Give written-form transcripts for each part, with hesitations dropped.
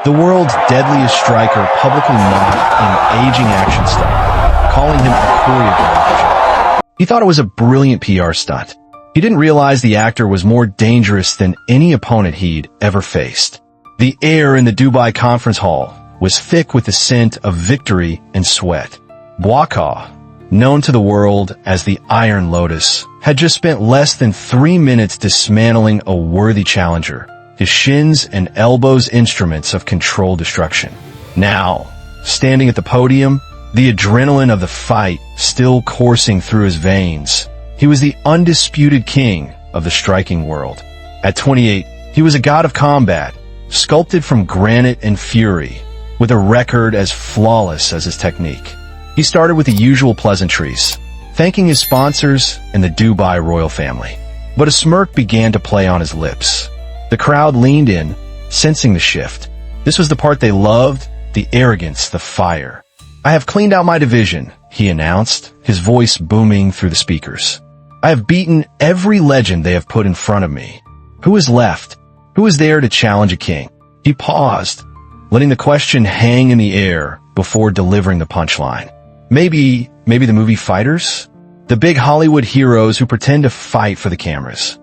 The world's deadliest striker publicly mocked an aging action star, calling him a choreographer. He thought it was a brilliant PR stunt. He didn't realize the actor was more dangerous than any opponent he'd ever faced. The air in the Dubai conference hall was thick with the scent of victory and sweat. Buakaw, known to the world as the Iron Lotus, had just spent less than 3 minutes dismantling a worthy challenger, his shins and elbows instruments of controlled destruction. Now, standing at the podium, the adrenaline of the fight still coursing through his veins, he was the undisputed king of the striking world. At 28, he was a god of combat, sculpted from granite and fury, with a record as flawless as his technique. He started with the usual pleasantries, thanking his sponsors and the Dubai royal family. But a smirk began to play on his lips. The crowd leaned in, sensing the shift. This was the part they loved, the arrogance, the fire. "I have cleaned out my division," he announced, his voice booming through the speakers. "I have beaten every legend they have put in front of me. Who is left? Who is there to challenge a king?" He paused, letting the question hang in the air before delivering the punchline. Maybe the movie fighters? The big Hollywood heroes who pretend to fight for the cameras.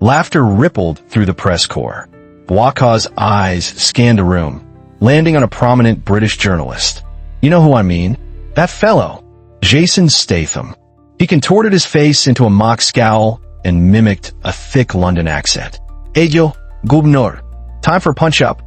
Laughter rippled through the press corps. Buakaw's eyes scanned the room, landing on a prominent British journalist. "You know who I mean? That fellow, Jason Statham." He contorted his face into a mock scowl and mimicked a thick London accent. "Ejo, Gubnor, time for punch-up."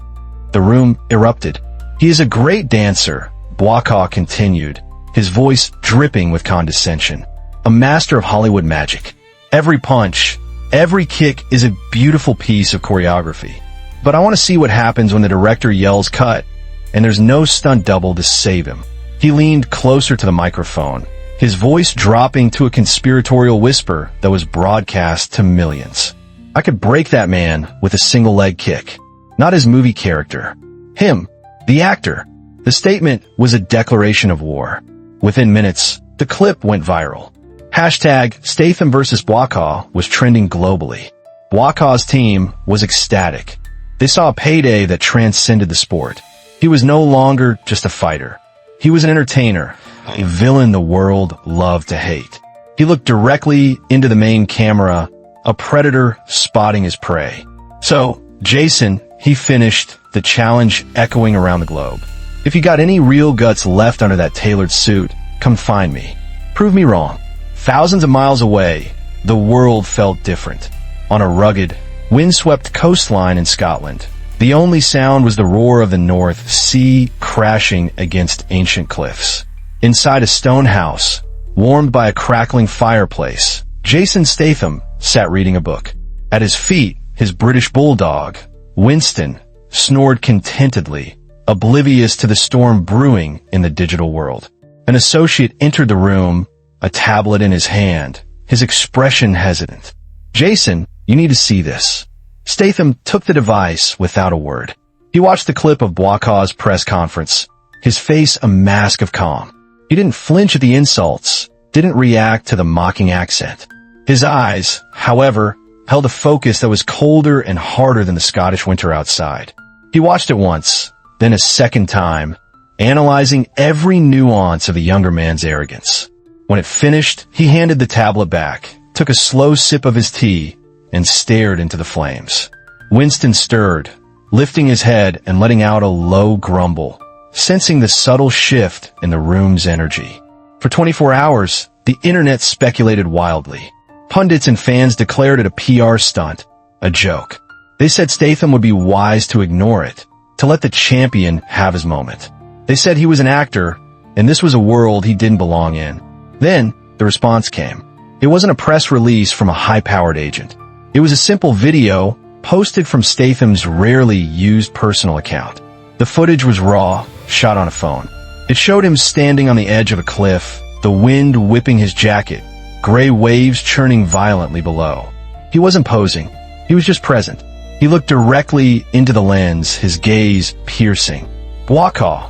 The room erupted. "He is a great dancer," Buakaw continued, his voice dripping with condescension. "A master of Hollywood magic. Every punch, every kick is a beautiful piece of choreography. But I want to see what happens when the director yells cut, and there's no stunt double to save him." He leaned closer to the microphone, his voice dropping to a conspiratorial whisper that was broadcast to millions. "I could break that man with a single leg kick. Not his movie character. Him, the actor." The statement was a declaration of war. Within minutes, the clip went viral. Hashtag Statham vs. Buakaw was trending globally. Buakaw's team was ecstatic. They saw a payday that transcended the sport. He was no longer just a fighter. He was an entertainer, a villain the world loved to hate. He looked directly into the main camera, a predator spotting his prey. "So, Jason," he finished, the challenge echoing around the globe. "If you got any real guts left under that tailored suit, come find me. Prove me wrong." Thousands of miles away, the world felt different. On a rugged, windswept coastline in Scotland, the only sound was the roar of the North Sea crashing against ancient cliffs. Inside a stone house, warmed by a crackling fireplace, Jason Statham sat reading a book. At his feet, his British bulldog, Winston, snored contentedly, oblivious to the storm brewing in the digital world. An associate entered the room, a tablet in his hand, his expression hesitant. "Jason, you need to see this." Statham took the device without a word. He watched the clip of Buakaw's press conference, his face a mask of calm. He didn't flinch at the insults, didn't react to the mocking accent. His eyes, however, held a focus that was colder and harder than the Scottish winter outside. He watched it once, then a second time, analyzing every nuance of the younger man's arrogance. When it finished, he handed the tablet back, took a slow sip of his tea, and stared into the flames. Winston stirred, lifting his head and letting out a low grumble, sensing the subtle shift in the room's energy. For 24 hours, the internet speculated wildly. Pundits and fans declared it a PR stunt, a joke. They said Statham would be wise to ignore it, to let the champion have his moment. They said he was an actor, and this was a world he didn't belong in. Then, the response came. It wasn't a press release from a high-powered agent. It was a simple video posted from Statham's rarely used personal account. The footage was raw, shot on a phone. It showed him standing on the edge of a cliff, the wind whipping his jacket, gray waves churning violently below. He wasn't posing. He was just present. He looked directly into the lens, his gaze piercing. "Buakaw,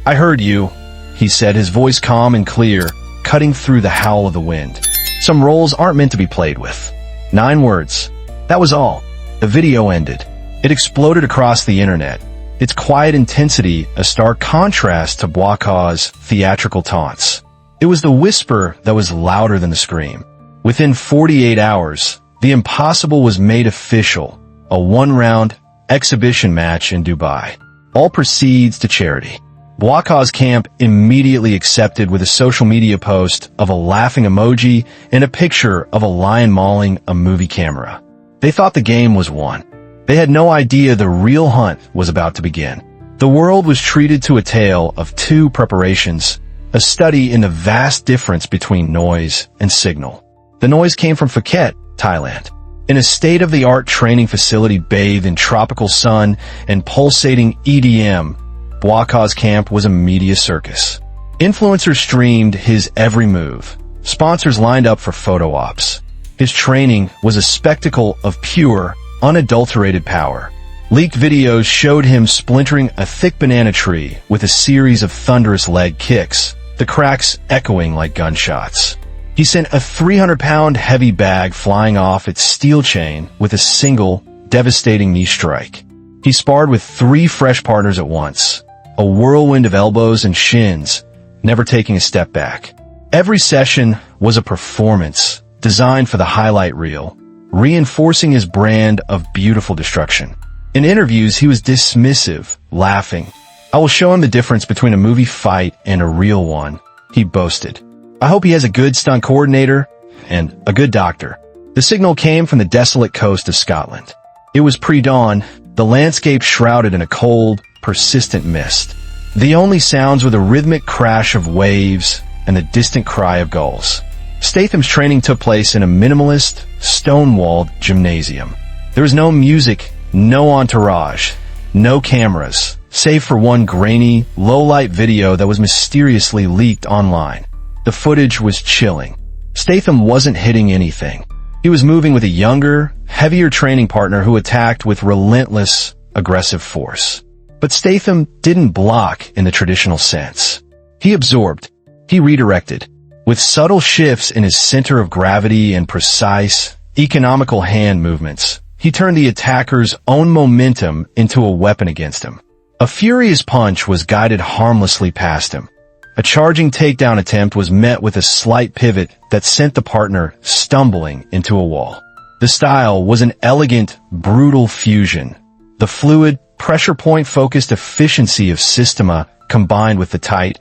I heard you," he said, his voice calm and clear, cutting through the howl of the wind. "Some roles aren't meant to be played with." 9 words. That was all. The video ended. It exploded across the internet. its quiet intensity a stark contrast to Buakaw's theatrical taunts. It was the whisper that was louder than the scream. Within 48 hours, the impossible was made official, a one-round exhibition match in Dubai. All proceeds to charity. Buakaw's camp immediately accepted with a social media post of a laughing emoji and a picture of a lion mauling a movie camera. They thought the game was won. They had no idea the real hunt was about to begin. The world was treated to a tale of two preparations, a study in the vast difference between noise and signal. The noise came from Phuket, Thailand. In a state-of-the-art training facility bathed in tropical sun and pulsating EDM, Buakaw's camp was a media circus. Influencers streamed his every move. Sponsors lined up for photo ops. His training was a spectacle of pure, unadulterated power. Leaked videos showed him splintering a thick banana tree with a series of thunderous leg kicks, the cracks echoing like gunshots. He sent a 300-pound heavy bag flying off its steel chain with a single, devastating knee strike. He sparred with 3 fresh partners at once, a whirlwind of elbows and shins, never taking a step back. Every session was a performance designed for the highlight reel, reinforcing his brand of beautiful destruction. In interviews, he was dismissive, laughing. "I will show him the difference between a movie fight and a real one," he boasted. "I hope he has a good stunt coordinator and a good doctor." The signal came from the desolate coast of Scotland. It was pre-dawn, the landscape shrouded in a cold, persistent mist. The only sounds were the rhythmic crash of waves and the distant cry of gulls. Statham's training took place in a minimalist, stone-walled gymnasium. There was no music, no entourage, no cameras, save for one grainy, low-light video that was mysteriously leaked online. The footage was chilling. Statham wasn't hitting anything. He was moving with a younger, heavier training partner who attacked with relentless, aggressive force. But Statham didn't block in the traditional sense. He absorbed. He redirected. With subtle shifts in his center of gravity and precise, economical hand movements, he turned the attacker's own momentum into a weapon against him. A furious punch was guided harmlessly past him. A charging takedown attempt was met with a slight pivot that sent the partner stumbling into a wall. The style was an elegant, brutal fusion. The fluid, pressure point-focused efficiency of Systema combined with the tight,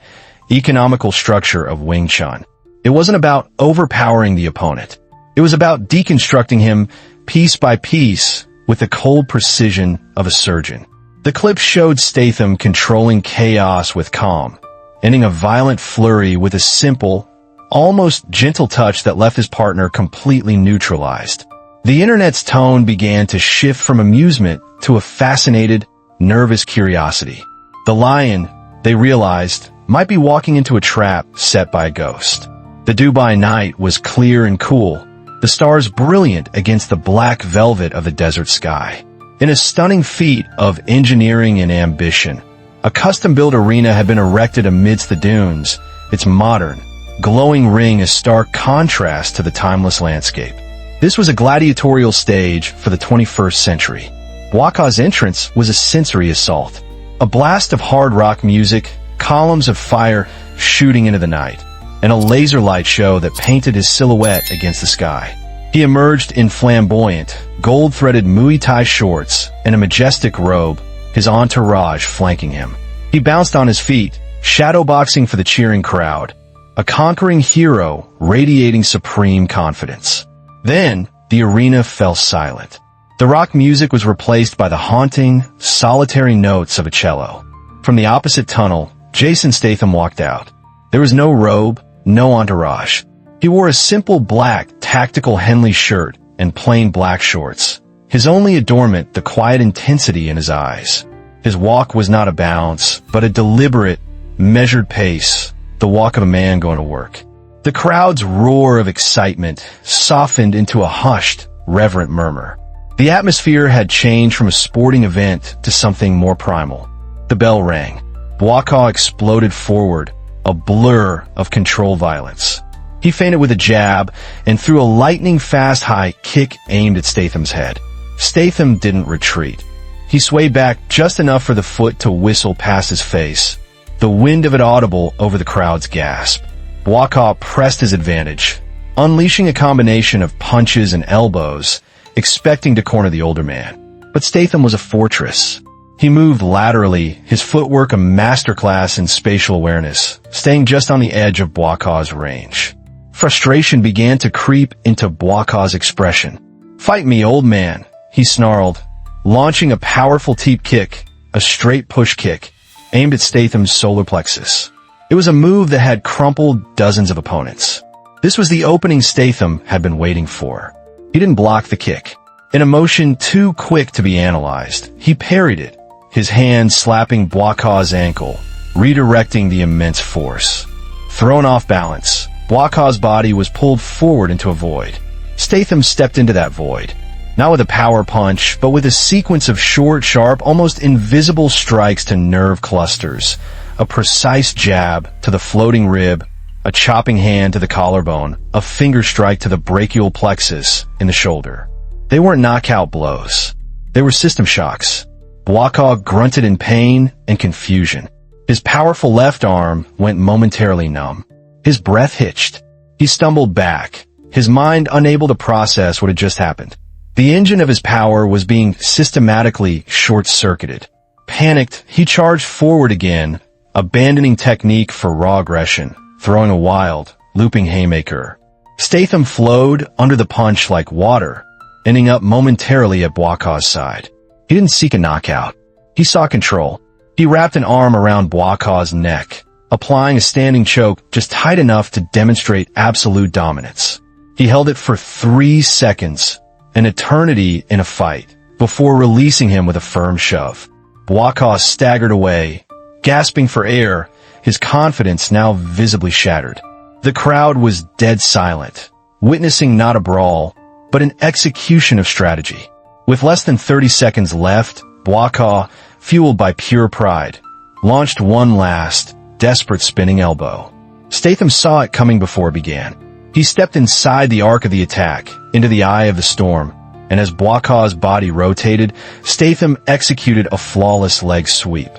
economical structure of Wing Chun. It wasn't about overpowering the opponent. It was about deconstructing him piece by piece with the cold precision of a surgeon. The clip showed Statham controlling chaos with calm, ending a violent flurry with a simple, almost gentle touch that left his partner completely neutralized. The internet's tone began to shift from amusement to a fascinated, nervous curiosity. The lion, they realized, might be walking into a trap set by a ghost. The Dubai night was clear and cool, the stars brilliant against the black velvet of the desert sky. In a stunning feat of engineering and ambition, a custom-built arena had been erected amidst the dunes, its modern, glowing ring a stark contrast to the timeless landscape. This was a gladiatorial stage for the 21st century. Buakaw's entrance was a sensory assault. A blast of hard rock music, columns of fire shooting into the night, and a laser light show that painted his silhouette against the sky. He emerged in flamboyant, gold-threaded Muay Thai shorts and a majestic robe, his entourage flanking him. He bounced on his feet, shadowboxing for the cheering crowd, a conquering hero radiating supreme confidence. Then, the arena fell silent. The rock music was replaced by the haunting, solitary notes of a cello. From the opposite tunnel, Jason Statham walked out. There was no robe, no entourage. He wore a simple black, tactical Henley shirt and plain black shorts. His only adornment, the quiet intensity in his eyes. His walk was not a bounce, but a deliberate, measured pace, the walk of a man going to work. The crowd's roar of excitement softened into a hushed, reverent murmur. The atmosphere had changed from a sporting event to something more primal. The bell rang. Buakaw exploded forward, a blur of controlled violence. He feinted with a jab and threw a lightning-fast high kick aimed at Statham's head. Statham didn't retreat. He swayed back just enough for the foot to whistle past his face, the wind of it audible over the crowd's gasp. Buakaw pressed his advantage, unleashing a combination of punches and elbows, expecting to corner the older man. But Statham was a fortress. He moved laterally, his footwork a masterclass in spatial awareness, staying just on the edge of Buakaw's range. Frustration began to creep into Buakaw's expression. "Fight me, old man," he snarled, launching a powerful teep kick, a straight push kick, aimed at Statham's solar plexus. It was a move that had crumpled dozens of opponents. This was the opening Statham had been waiting for. He didn't block the kick. In a motion too quick to be analyzed, he parried it, his hand slapping Buakaw's ankle, redirecting the immense force. Thrown off balance, Buakaw's body was pulled forward into a void. Statham stepped into that void, not with a power punch, but with a sequence of short, sharp, almost invisible strikes to nerve clusters, a precise jab to the floating rib, a chopping hand to the collarbone, a finger strike to the brachial plexus in the shoulder. They weren't knockout blows. They were system shocks. Buakaw grunted in pain and confusion. His powerful left arm went momentarily numb. His breath hitched. He stumbled back, his mind unable to process what had just happened. The engine of his power was being systematically short-circuited. Panicked, he charged forward again, abandoning technique for raw aggression, throwing a wild, looping haymaker. Statham flowed under the punch like water, ending up momentarily at Buakaw's side. He didn't seek a knockout. He sought control. He wrapped an arm around Buakaw's neck, applying a standing choke just tight enough to demonstrate absolute dominance. He held it for 3 seconds, an eternity in a fight, before releasing him with a firm shove. Buakaw staggered away, gasping for air, his confidence now visibly shattered. The crowd was dead silent, witnessing not a brawl, but an execution of strategy. With less than 30 seconds left, Buakaw, fueled by pure pride, launched one last, desperate spinning elbow. Statham saw it coming before it began. He stepped inside the arc of the attack, into the eye of the storm, and as Buakaw's body rotated, Statham executed a flawless leg sweep.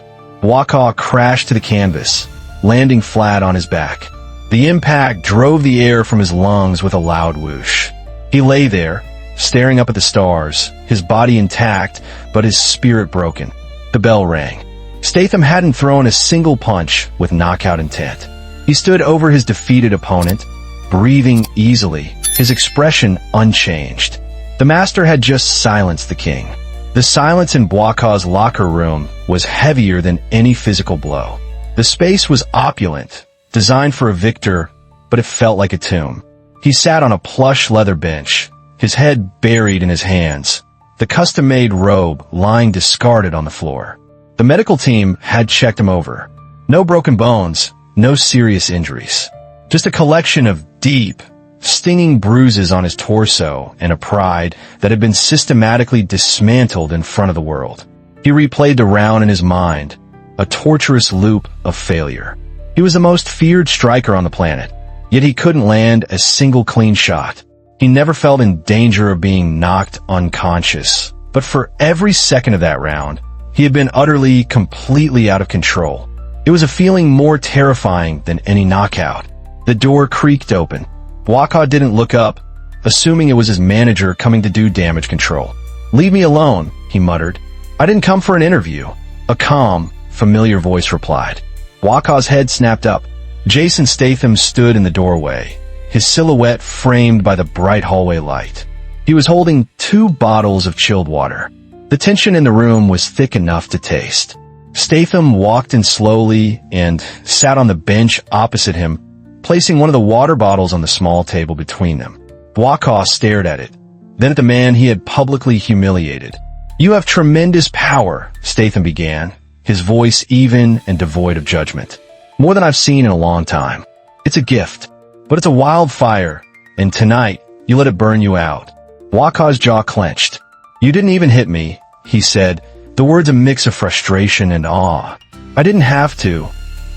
Buakaw crashed to the canvas, landing flat on his back. The impact drove the air from his lungs with a loud whoosh. He lay there, staring up at the stars, his body intact, but his spirit broken. The bell rang. Statham hadn't thrown a single punch with knockout intent. He stood over his defeated opponent, breathing easily, his expression unchanged. The master had just silenced the king. The silence in Buakaw's locker room was heavier than any physical blow. The space was opulent, designed for a victor, but it felt like a tomb. He sat on a plush leather bench, his head buried in his hands, the custom-made robe lying discarded on the floor. The medical team had checked him over. No broken bones, no serious injuries. Just a collection of deep, stinging bruises on his torso and a pride that had been systematically dismantled in front of the world. He replayed the round in his mind, a torturous loop of failure. He was the most feared striker on the planet, yet he couldn't land a single clean shot. He never felt in danger of being knocked unconscious, but for every second of that round, he had been utterly, completely out of control. It was a feeling more terrifying than any knockout. The door creaked open. Buakaw didn't look up, assuming it was his manager coming to do damage control. "Leave me alone," he muttered. "I didn't come for an interview." A calm, familiar voice replied. Buakaw's head snapped up. Jason Statham stood in the doorway, his silhouette framed by the bright hallway light. He was holding 2 bottles of chilled water. The tension in the room was thick enough to taste. Statham walked in slowly and sat on the bench opposite him, placing one of the water bottles on the small table between them. Buakaw stared at it, then at the man he had publicly humiliated. "You have tremendous power," Statham began, his voice even and devoid of judgment. "More than I've seen in a long time. It's a gift, but it's a wildfire, and tonight, you let it burn you out." Buakaw's jaw clenched. "You didn't even hit me," he said, the words a mix of frustration and awe. "I didn't have to,"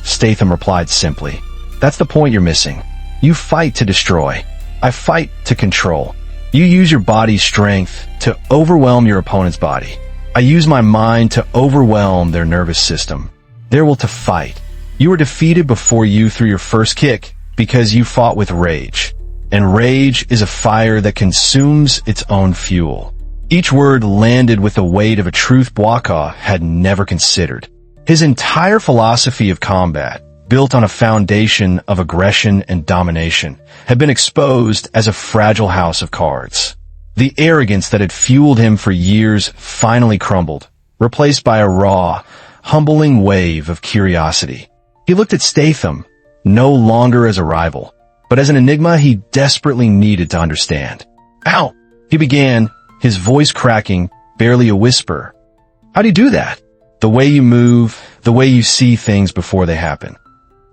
Statham replied simply. "That's the point you're missing. You fight to destroy. I fight to control. You use your body's strength to overwhelm your opponent's body. I use my mind to overwhelm their nervous system. Their will to fight. You were defeated before you threw your first kick because you fought with rage. And rage is a fire that consumes its own fuel. Each word landed with the weight of a truth Buakaw had never considered. His entire philosophy of combat, built on a foundation of aggression and domination, had been exposed as a fragile house of cards. The arrogance that had fueled him for years finally crumbled, replaced by a raw, humbling wave of curiosity. He looked at Statham, no longer as a rival, but as an enigma he desperately needed to understand. "Ow!" he began, his voice cracking, barely a whisper. "How do you do that?" "The way you move, the way you see things before they happen."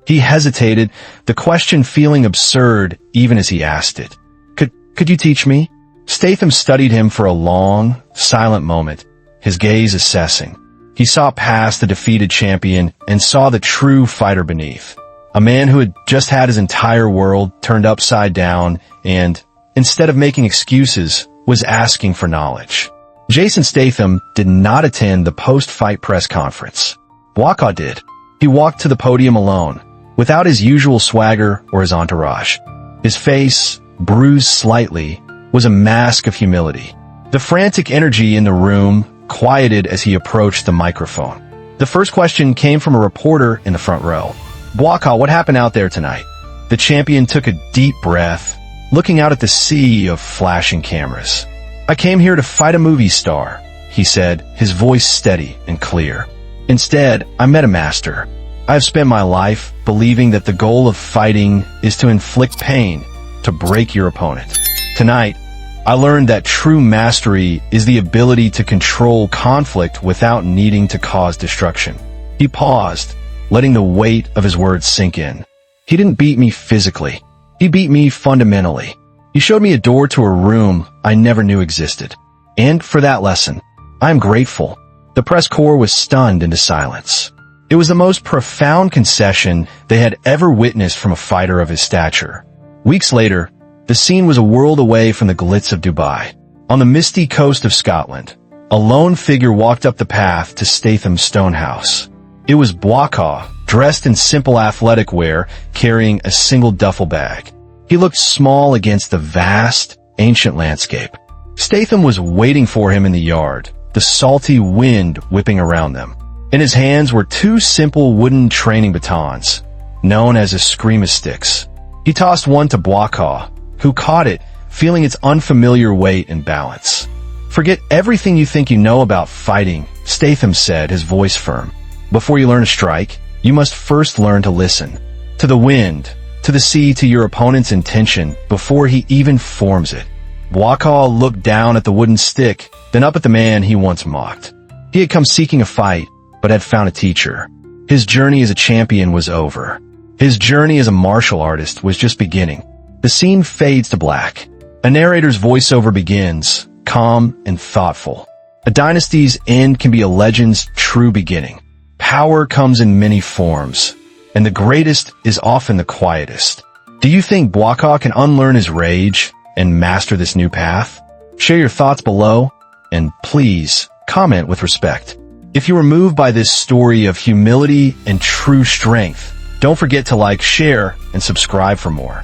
He hesitated, the question feeling absurd even as he asked it. Could you teach me?" Statham studied him for a long, silent moment, his gaze assessing. He saw past the defeated champion and saw the true fighter beneath. A man who had just had his entire world turned upside down and, instead of making excuses, was asking for knowledge. Jason Statham did not attend the post-fight press conference. Buakaw did. He walked to the podium alone, without his usual swagger or his entourage. His face, bruised slightly, was a mask of humility. The frantic energy in the room quieted as he approached the microphone. The first question came from a reporter in the front row. "Buakaw, what happened out there tonight?" The champion took a deep breath, looking out at the sea of flashing cameras. "I came here to fight a movie star," he said, his voice steady and clear. "Instead, I met a master. I have spent my life believing that the goal of fighting is to inflict pain, to break your opponent. Tonight, I learned that true mastery is the ability to control conflict without needing to cause destruction." He paused, letting the weight of his words sink in. "He didn't beat me physically. He beat me fundamentally. He showed me a door to a room I never knew existed. And for that lesson, I am grateful." The press corps was stunned into silence. It was the most profound concession they had ever witnessed from a fighter of his stature. Weeks later, the scene was a world away from the glitz of Dubai. On the misty coast of Scotland, a lone figure walked up the path to Statham's stone house. It was Buakaw, dressed in simple athletic wear, carrying a single duffel bag. He looked small against the vast, ancient landscape. Statham was waiting for him in the yard, the salty wind whipping around them. In his hands were two simple wooden training batons, known as eskrima sticks. He tossed one to Buakaw, who caught it, feeling its unfamiliar weight and balance. "Forget everything you think you know about fighting," Statham said, his voice firm. "Before you learn to strike, you must first learn to listen. To the wind, to the sea, to your opponent's intention, before he even forms it." Buakaw looked down at the wooden stick, then up at the man he once mocked. He had come seeking a fight, but had found a teacher. His journey as a champion was over. His journey as a martial artist was just beginning. The scene fades to black. A narrator's voiceover begins, calm and thoughtful. A dynasty's end can be a legend's true beginning. Power comes in many forms, and the greatest is often the quietest. Do you think Buakaw can unlearn his rage and master this new path? Share your thoughts below, and please comment with respect. If you were moved by this story of humility and true strength, don't forget to like, share, and subscribe for more.